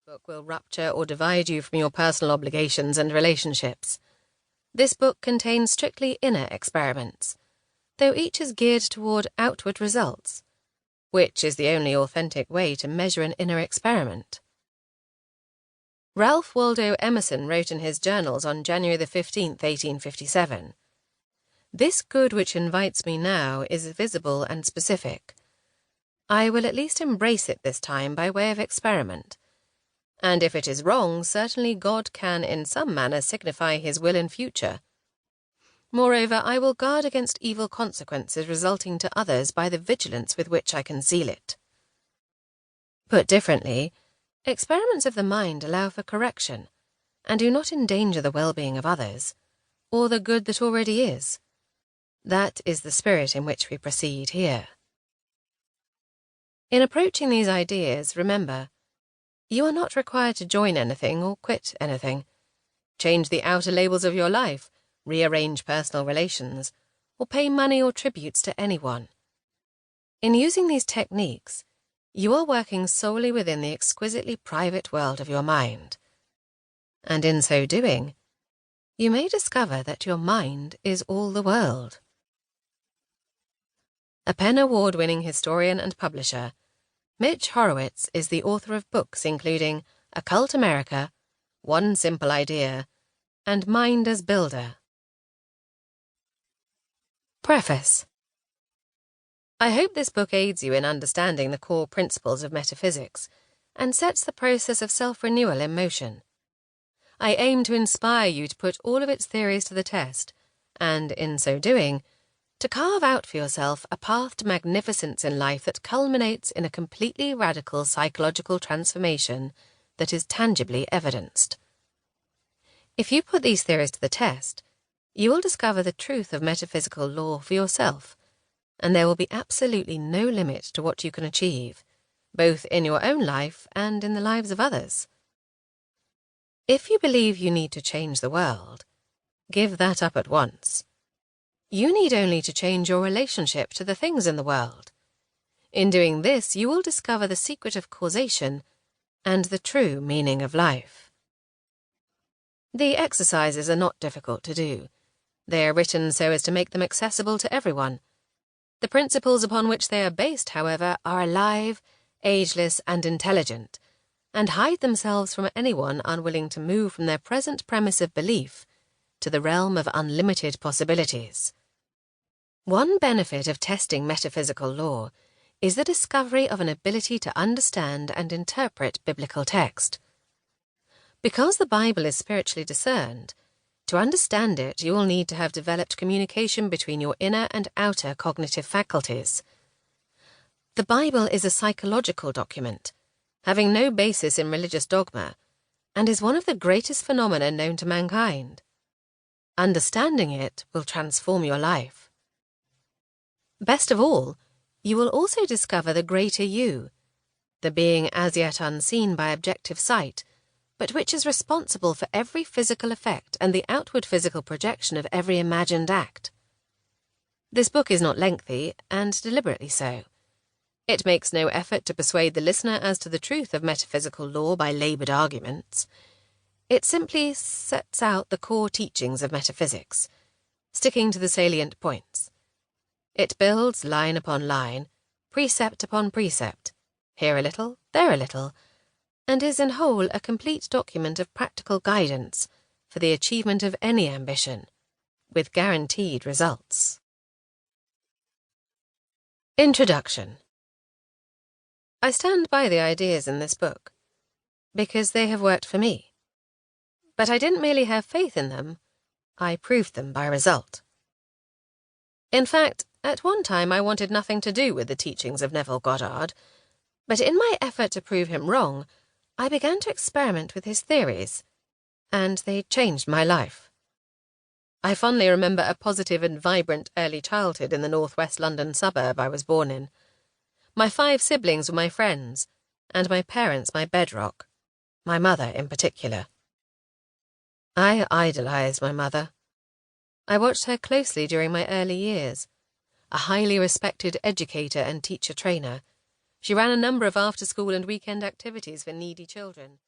book will rupture or divide you from your personal obligations and relationships. This book contains strictly inner experiments, though each is geared toward outward results, which is the only authentic way to measure an inner experiment. Ralph Waldo Emerson wrote in his journals on January the 15th, 1857, "This good which invites me now is visible and specific. I will at least embrace it this time by way of experiment. And if it is wrong, certainly God can in some manner signify his will in future. Moreover, I will guard against evil consequences resulting to others by the vigilance with which I conceal it." Put differently, experiments of the mind allow for correction, and do not endanger the well-being of others, or the good that already is. That is the spirit in which we proceed here. In approaching these ideas, remember, you are not required to join anything or quit anything, change the outer labels of your life, rearrange personal relations, or pay money or tributes to anyone. In using these techniques, you are working solely within the exquisitely private world of your mind. And in so doing, you may discover that your mind is all the world. A PEN Award-winning historian and publisher, Mitch Horowitz is the author of books including Occult America, One Simple Idea, and Mind as Builder. Preface. I hope this book aids you in understanding the core principles of metaphysics and sets the process of self-renewal in motion. I aim to inspire you to put all of its theories to the test and, in so doing, to carve out for yourself a path to magnificence in life that culminates in a completely radical psychological transformation that is tangibly evidenced. If you put these theories to the test, you will discover the truth of metaphysical law for yourself, and there will be absolutely no limit to what you can achieve, both in your own life and in the lives of others. If you believe you need to change the world, give that up at once. You need only to change your relationship to the things in the world. In doing this, you will discover the secret of causation and the true meaning of life. The exercises are not difficult to do. They are written so as to make them accessible to everyone. The principles upon which they are based, however, are alive, ageless, and intelligent, and hide themselves from anyone unwilling to move from their present premise of belief to the realm of unlimited possibilities. One benefit of testing metaphysical law is the discovery of an ability to understand and interpret biblical text. Because the Bible is spiritually discerned, to understand it you will need to have developed communication between your inner and outer cognitive faculties. The Bible is a psychological document, having no basis in religious dogma, and is one of the greatest phenomena known to mankind. Understanding it will transform your life. Best of all, you will also discover the greater you, the being as yet unseen by objective sight, but which is responsible for every physical effect and the outward physical projection of every imagined act. This book is not lengthy, and deliberately so. It makes no effort to persuade the listener as to the truth of metaphysical law by laboured arguments. It simply sets out the core teachings of metaphysics, sticking to the salient points. It builds line upon line, precept upon precept, here a little, there a little, and is in whole a complete document of practical guidance for the achievement of any ambition, with guaranteed results. Introduction. I stand by the ideas in this book, because they have worked for me. But I didn't merely have faith in them, I proved them by result. In fact, at one time I wanted nothing to do with the teachings of Neville Goddard, but in my effort to prove him wrong, I began to experiment with his theories, and they changed my life. I fondly remember a positive and vibrant early childhood in the northwest London suburb I was born in. My 5 siblings were my friends, and my parents my bedrock, my mother in particular. I idolized my mother. I watched her closely during my early years. A highly respected educator and teacher-trainer, she ran a number of after-school and weekend activities for needy children.